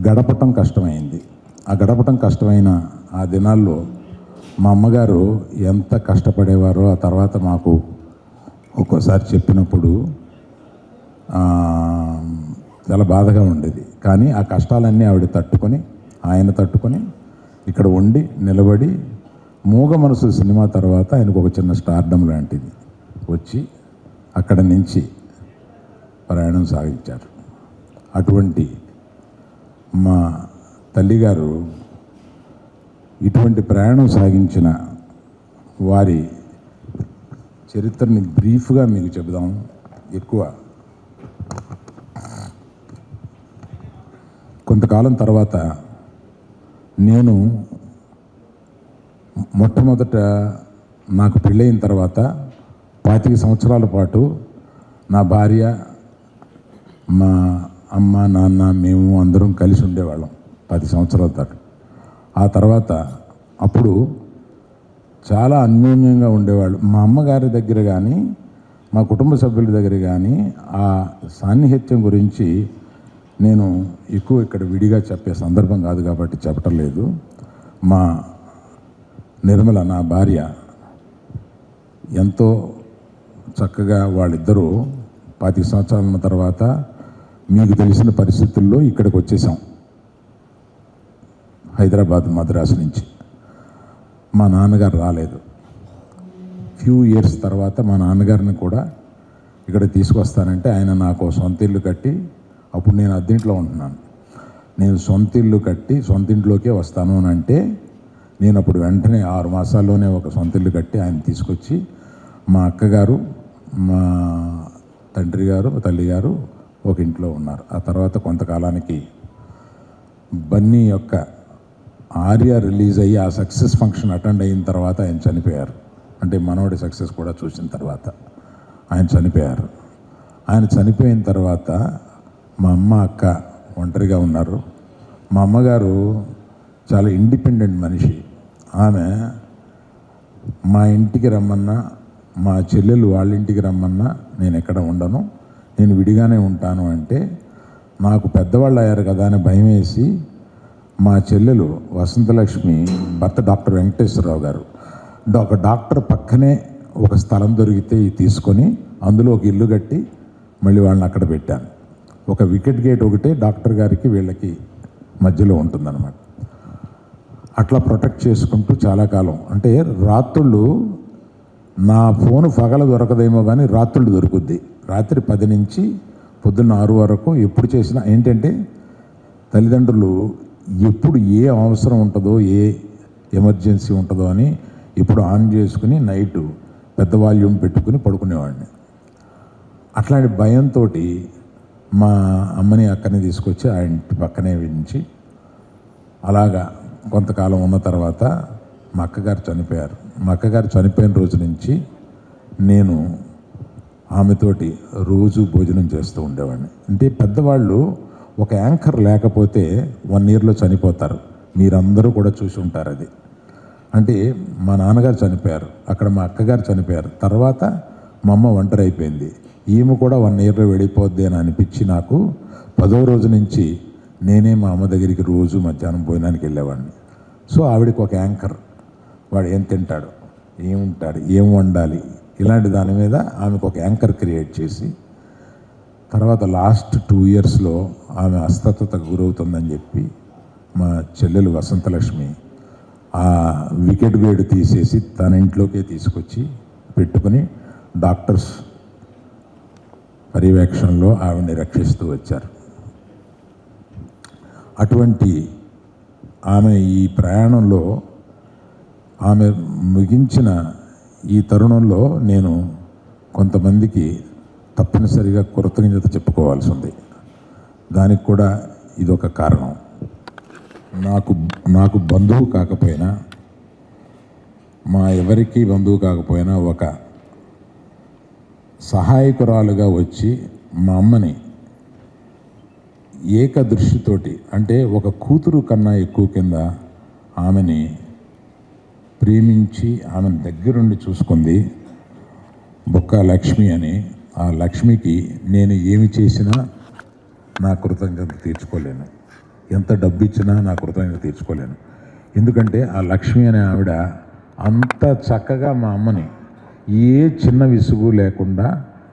గడపటం కష్టమైంది. ఆ గడపటం కష్టమైన ఆ దినాల్లో మా అమ్మగారు ఎంత కష్టపడేవారో ఆ తర్వాత మాకు ఒక్కోసారి చెప్పినప్పుడు చాలా బాధగా ఉండేది. కానీ ఆ కష్టాలన్నీ ఆవిడ తట్టుకొని, ఆయన తట్టుకొని ఇక్కడ ఉండి నిలబడి మూగ మనసు సినిమా తర్వాత ఆయనకు ఒక చిన్న స్టార్డమ్ లాంటిది వచ్చి అక్కడ నుంచి ప్రయాణం సాగించారు. అటువంటి మా తల్లిగారు ఇటువంటి ప్రయాణం సాగించిన వారి చరిత్రని బ్రీఫ్గా మీకు చెబుదాం. ఎక్కువ కొంతకాలం తర్వాత నేను మొట్టమొదట నాకు పెళ్ళయిన తర్వాత 25 సంవత్సరాల పాటు నా భార్య, మా అమ్మ, నాన్న, మేము అందరం కలిసి ఉండేవాళ్ళం 10 సంవత్సరాల దాకా. ఆ తర్వాత అప్పుడు చాలా అన్యోన్యంగా ఉండేవాళ్ళు. మా అమ్మగారి దగ్గర కానీ మా కుటుంబ సభ్యుల దగ్గర కానీ ఆ సాన్నిహిత్యం గురించి నేను ఎక్కువ ఇక్కడ విడిగా చెప్పే సందర్భం కాదు కాబట్టి చెప్పటం లేదు. మా నిర్మల, నా భార్య, ఎంతో చక్కగా వాళ్ళిద్దరూ 25 సంవత్సరాల తర్వాత మీకు తెలిసిన పరిస్థితుల్లో ఇక్కడికి వచ్చేసాం, హైదరాబాద్, మద్రాసు నుంచి. మా నాన్నగారు రాలేదు. ఫ్యూ ఇయర్స్ తర్వాత మా నాన్నగారిని కూడా ఇక్కడ తీసుకొస్తానంటే ఆయన నాకు సొంత ఇల్లు కట్టి, అప్పుడు నేను అద్దెంట్లో ఉంటున్నాను, నేను సొంత ఇల్లు కట్టి సొంత ఇంట్లోకే వస్తాను అని అంటే నేను అప్పుడు వెంటనే 6 మాసాల్లోనే ఒక సొంత ఇల్లు కట్టి ఆయన తీసుకొచ్చి మా అక్కగారు, మా తండ్రి గారు, తల్లిగారు ఒక ఇంట్లో ఉన్నారు. ఆ తర్వాత కొంతకాలానికి బన్నీ యొక్క ఆర్య రిలీజ్ అయ్యి ఆ సక్సెస్ ఫంక్షన్ అటెండ్ అయిన తర్వాత ఆయన చనిపోయారు. అంటే మనోడి సక్సెస్ కూడా చూసిన తర్వాత ఆయన చనిపోయారు. ఆయన చనిపోయిన తర్వాత మా అమ్మ, అక్క ఒంటరిగా ఉన్నారు. మా అమ్మగారు చాలా ఇండిపెండెంట్ మనిషి. ఆమె మా ఇంటికి రమ్మన్నా, మా చెల్లెలు వాళ్ళ ఇంటికి రమ్మన్నా నేను ఎక్కడ ఉండను, నేను విడిగానే ఉంటాను అంటే నాకు పెద్దవాళ్ళు అయ్యారు కదా అని భయం వేసి మా చెల్లెలు వసంతలక్ష్మి భర్త డాక్టర్ వెంకటేశ్వరరావు గారు ఒక డాక్టర్ పక్కనే ఒక స్థలం దొరికితే తీసుకొని అందులో ఒక ఇల్లు కట్టి మళ్ళీ వాళ్ళని అక్కడ పెట్టాను. ఒక వికెట్ గేట్ ఒకటే డాక్టర్ గారికి వీళ్ళకి మధ్యలో ఉంటుందన్నమాట. అట్లా ప్రొటెక్ట్ చేసుకుంటూ చాలా కాలం, అంటే రాత్రుళ్ళు నా ఫోను పగల దొరకదేమో కానీ రాత్రుళ్ళు దొరుకుద్ది. రాత్రి 10 నుంచి పొద్దున్న 6 వరకు ఎప్పుడు చేసినా ఏంటంటే తల్లిదండ్రులు ఎప్పుడు ఏ అవసరం ఉంటుందో, ఏ ఎమర్జెన్సీ ఉంటుందో అని ఇప్పుడు ఆన్ చేసుకుని నైటు పెద్ద వాల్యూమ్ పెట్టుకుని పడుకునేవాడిని. అట్లాంటి భయంతో మా అమ్మని, అక్కని తీసుకొచ్చి ఆ ఇంటి పక్కనే ఉంచి అలాగా కొంతకాలం ఉన్న తర్వాత మా అక్కగారు చనిపోయారు. మా అక్కగారు చనిపోయిన రోజు నుంచి నేను ఆమెతోటి రోజు భోజనం చేస్తూ ఉండేవాడిని. అంటే పెద్దవాళ్ళు ఒక యాంకర్ లేకపోతే 1 ఇయర్లో చనిపోతారు. మీరందరూ కూడా చూసి ఉంటారు అది. అంటే మా నాన్నగారు చనిపోయారు, అక్కడ మా అక్కగారు చనిపోయారు, తర్వాత మా అమ్మ ఒంటరి అయిపోయింది. ఈమె కూడా 1 ఇయర్లో వెళ్ళిపోద్ది అని అనిపించి నాకు 10వ రోజు నుంచి నేనే మా అమ్మ దగ్గరికి రోజు మధ్యాహ్నం భోజనానికి వెళ్ళేవాడిని. సో ఆవిడకి ఒక యాంకర్, వాడు ఏం తింటాడు, ఏముంటాడు, ఏం వండాలి, ఇలాంటి దాని మీద ఆమెకు ఒక యాంకర్ క్రియేట్ చేసి తర్వాత లాస్ట్ 2 ఇయర్స్లో ఆమె అస్వస్థతకు గురవుతుందని చెప్పి మా చెల్లెలు వసంతలక్ష్మి ఆ వికెట్ గేట్ తీసేసి తన ఇంట్లోకే తీసుకొచ్చి పెట్టుకుని డాక్టర్స్ పర్యవేక్షణలో ఆవిడని రక్షిస్తూ వచ్చారు. అటువంటి ఆమె ఈ ప్రయాణంలో ఆమె ముగించిన ఈ తరుణంలో నేను కొంతమందికి తప్పనిసరిగా కృతజ్ఞత చెప్పుకోవాల్సి ఉంది. దానికి కూడా ఇదొక కారణం. నాకు బంధువు కాకపోయినా, మా ఎవరికి బంధువు కాకపోయినా ఒక సహాయకురాలుగా వచ్చి మా అమ్మని ఏకదృష్టితోటి, అంటే ఒక కూతురు కన్నా ఎక్కువ కింద ఆమెని ప్రేమించి ఆమెను దగ్గరుండి చూసుకుంది బొక్క లక్ష్మి అని. ఆ లక్ష్మికి నేను ఏమి చేసినా నా కృతజ్ఞత తీర్చుకోలేను. ఎంత డబ్బు ఇచ్చినా నా కృతజ్ఞత తీర్చుకోలేను. ఎందుకంటే ఆ లక్ష్మి అనే ఆవిడ అంత చక్కగా మా అమ్మని ఏ చిన్న విసుగు లేకుండా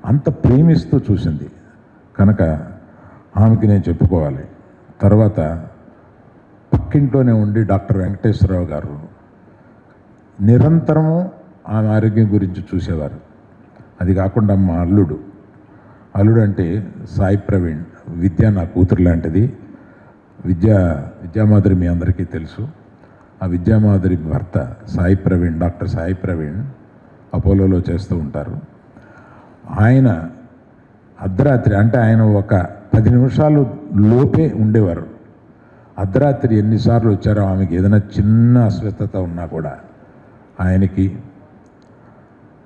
అంత ప్రేమిస్తూ చూసింది కనుక ఆమెకి నేను చెప్పుకోవాలి. తర్వాత పక్కింట్లోనే ఉండి డాక్టర్ వెంకటేశ్వరరావు గారు నిరంతరము ఆమె ఆరోగ్యం గురించి చూసేవారు. అది కాకుండా మా అల్లుడు అంటే సాయి ప్రవీణ్, విద్య నా కూతురు లాంటిది. విద్యామాధురి మీ అందరికీ తెలుసు. ఆ విద్యామాధురి భర్త సాయి ప్రవీణ్, డాక్టర్ సాయి ప్రవీణ్ అపోలోలో చేస్తూ ఉంటారు. ఆయన అర్ధరాత్రి అంటే ఆయన ఒక 10 నిమిషాలు లోపే ఉండేవారు. అర్ధరాత్రి ఎన్నిసార్లు వచ్చారో ఆమెకి ఏదైనా చిన్న అస్వస్థత ఉన్నా కూడా ఆయనకి,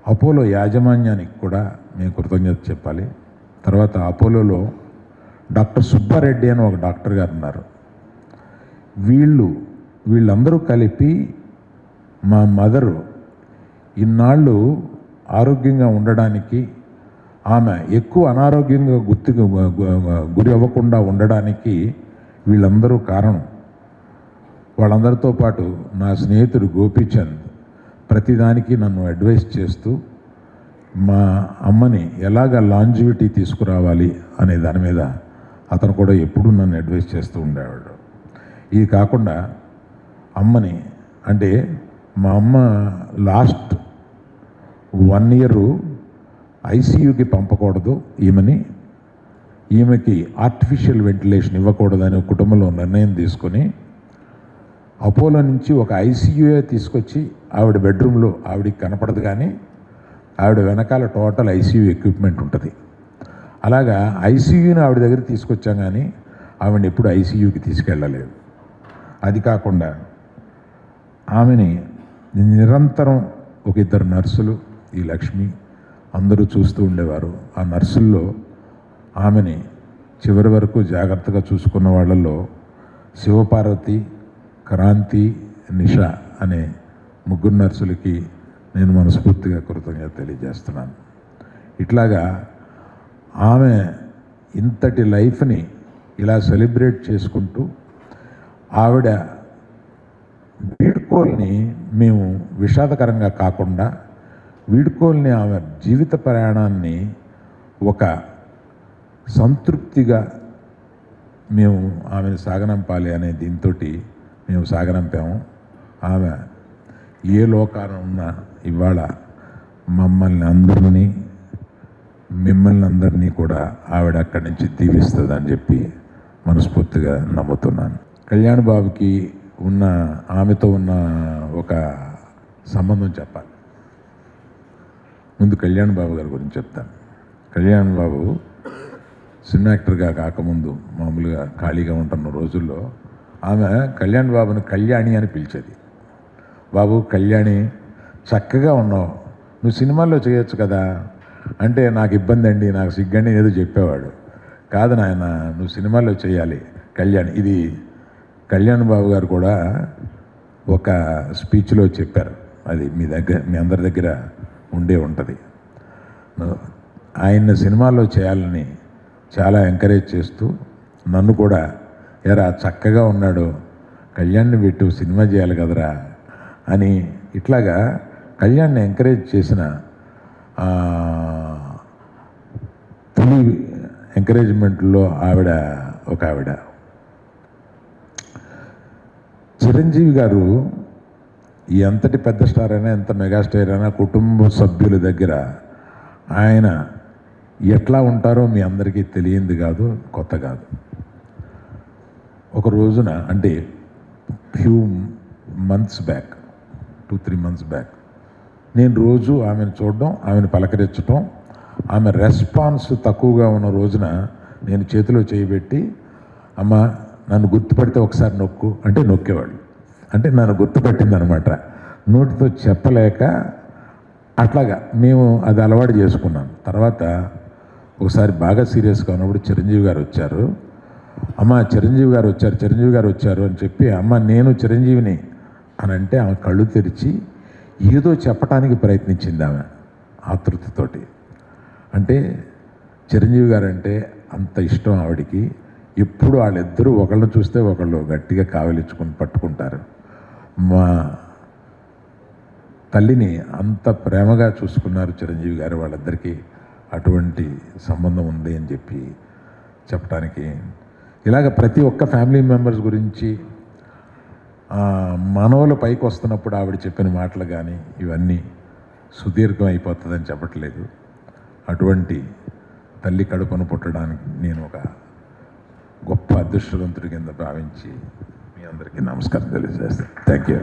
అపోలో యాజమాన్యానికి కూడా మేము కృతజ్ఞత చెప్పాలి. తర్వాత అపోలోలో డాక్టర్ సుబ్బారెడ్డి అని ఒక డాక్టర్ గారు ఉన్నారు. వీళ్ళందరూ కలిపి మా మదరు ఇన్నాళ్ళు ఆరోగ్యంగా ఉండడానికి, ఆమె ఎక్కువ అనారోగ్యంగా గురి అవ్వకుండా ఉండడానికి వీళ్ళందరూ కారణం. వాళ్ళందరితో పాటు నా స్నేహితుడు గోపీచంద్ ప్రతిదానికి నన్ను అడ్వైస్ చేస్తూ మా అమ్మని ఎలాగ లాంజివిటీ తీసుకురావాలి అనే దాని మీద అతను కూడా ఎప్పుడూ నన్ను అడ్వైస్ చేస్తూ ఉండేవాడు. ఇది కాకుండా అమ్మని అంటే మా అమ్మ లాస్ట్ 1 year ఐసీయూకి పంపకూడదు, ఈమెకి ఆర్టిఫిషియల్ వెంటిలేషన్ ఇవ్వకూడదని కుటుంబంలో నిర్ణయం తీసుకొని అపోలో నుంచి ఒక ఐసీయూఏ తీసుకొచ్చి ఆవిడ బెడ్రూమ్లో, ఆవిడికి కనపడదు కానీ ఆవిడ వెనకాల టోటల్ ఐసీయూ ఎక్విప్మెంట్ ఉంటుంది. అలాగా ఐసీయూని ఆవిడ దగ్గర తీసుకొచ్చాం కానీ ఆవిడని ఎప్పుడు ఐసీయూకి తీసుకెళ్ళలేదు. అది కాకుండా ఆమెని నిరంతరం ఒక 2 నర్సులు, ఈ లక్ష్మి అందరూ చూస్తూ ఉండేవారు. ఆ నర్సుల్లో ఆమెని చివరి వరకు జాగ్రత్తగా చూసుకున్న వాళ్ళల్లో శివపార్వతి, క్రాంతి, నిషా అనే 3 నర్సులకి నేను మనస్ఫూర్తిగా కృతజ్ఞత తెలియజేస్తున్నాను. ఇట్లాగా ఆమె ఇంతటి లైఫ్ని ఇలా సెలబ్రేట్ చేసుకుంటూ ఆవిడ వీడ్కోల్ని మేము విషాదకరంగా కాకుండా వీడ్కోల్ని, ఆమె జీవిత ప్రయాణాన్ని ఒక సంతృప్తిగా మేము ఆమెను సాగనంపాలి అనే దీంతో మేము సాగనంపాము. ఆమె ఏ లోకాన ఉన్నా ఇవాళ మిమ్మల్ని అందరినీ కూడా ఆవిడ అక్కడి నుంచి దీవిస్తుందని చెప్పి మనస్ఫూర్తిగా నమ్ముతున్నాను. కళ్యాణ్ బాబుకి ఆమెతో ఉన్న ఒక సంబంధం చెప్పాలి. ముందు కళ్యాణ్ బాబు గారి గురించి చెప్తాను. కళ్యాణ్ బాబు సినిమా యాక్టర్గా కాకముందు మామూలుగా ఖాళీగా ఉంటున్న రోజుల్లో ఆమె కళ్యాణ్ బాబుని కళ్యాణి అని పిలిచేది. బాబు కళ్యాణి, చక్కగా ఉన్నావు, నువ్వు సినిమాల్లో చేయొచ్చు కదా అంటే నాకు ఇబ్బంది అండి, నాకు సిగ్గండి ఏదో చెప్పేవాడు. కాదు నాయన, నువ్వు సినిమాల్లో చేయాలి కళ్యాణ్. ఇది కళ్యాణ్ బాబు గారు కూడా ఒక స్పీచ్లో చెప్పారు. అది మీ అందరి దగ్గర ఉంటుంది. ఆయన్ని సినిమాల్లో చేయాలని చాలా ఎంకరేజ్ చేస్తూ నన్ను కూడా, ఎరా చక్కగా ఉన్నాడు, కళ్యాణ్ని పెట్టు, సినిమా చేయాలి కదరా అని ఇట్లాగా కళ్యాణ్ని ఎంకరేజ్ చేసిన తొలి ఎంకరేజ్మెంట్లో ఒక ఆవిడ చిరంజీవి గారు. ఎంతటి పెద్ద స్టార్ అయినా, ఎంత మెగాస్టార్ అయినా కుటుంబ సభ్యుల దగ్గర ఆయన ఎట్లా ఉంటారో మీ అందరికీ తెలియంది కాదు, కొత్త కాదు. ఒక రోజున అంటే few months back, 2-3 months back, నేను రోజు ఆమెను చూడడం, ఆమెను పలకరించడం, ఆమె రెస్పాన్స్ తక్కువగా ఉన్న రోజున నేను చేతిలో చేయబెట్టి, అమ్మ నన్ను గుర్తుపడితే ఒకసారి నొక్కు అంటే నొక్కేవాళ్ళు. అంటే నన్ను గుర్తుపట్టిందనమాట. నోటితో చెప్పలేక అట్లాగా మేము అది అలవాటు చేసుకున్నాం. తర్వాత ఒకసారి బాగా సీరియస్గా ఉన్నప్పుడు చిరంజీవి గారు వచ్చారు. అమ్మ చిరంజీవి గారు వచ్చారు అని చెప్పి, అమ్మ నేను చిరంజీవిని అని అంటే ఆమె కళ్ళు తెరిచి ఏదో చెప్పడానికి ప్రయత్నించింది ఆమె ఆతృతతోటి. అంటే చిరంజీవి గారు అంటే అంత ఇష్టం ఆవిడికి. ఎప్పుడు వాళ్ళిద్దరూ ఒకళ్ళు చూస్తే ఒకళ్ళు గట్టిగా కావలించుకొని పట్టుకుంటారు. మా తల్లిని అంత ప్రేమగా చూసుకున్నారు చిరంజీవి గారు. వాళ్ళిద్దరికీ అటువంటి సంబంధం ఉంది అని చెప్పి చెప్పడానికి, ఇలాగ ప్రతి ఒక్క ఫ్యామిలీ మెంబర్స్ గురించి మనవలు పైకి వస్తున్నప్పుడు ఆవిడ చెప్పిన మాటలు కానీ ఇవన్నీ సుదీర్ఘం అయిపోతుందని చెప్పట్లేదు. అటువంటి తల్లి కడుపును పుట్టడానికి నేను ఒక గొప్ప అదృష్టవంతుడి కింద భావించి మీ అందరికీ నమస్కారం తెలియజేస్తాను. Thank you.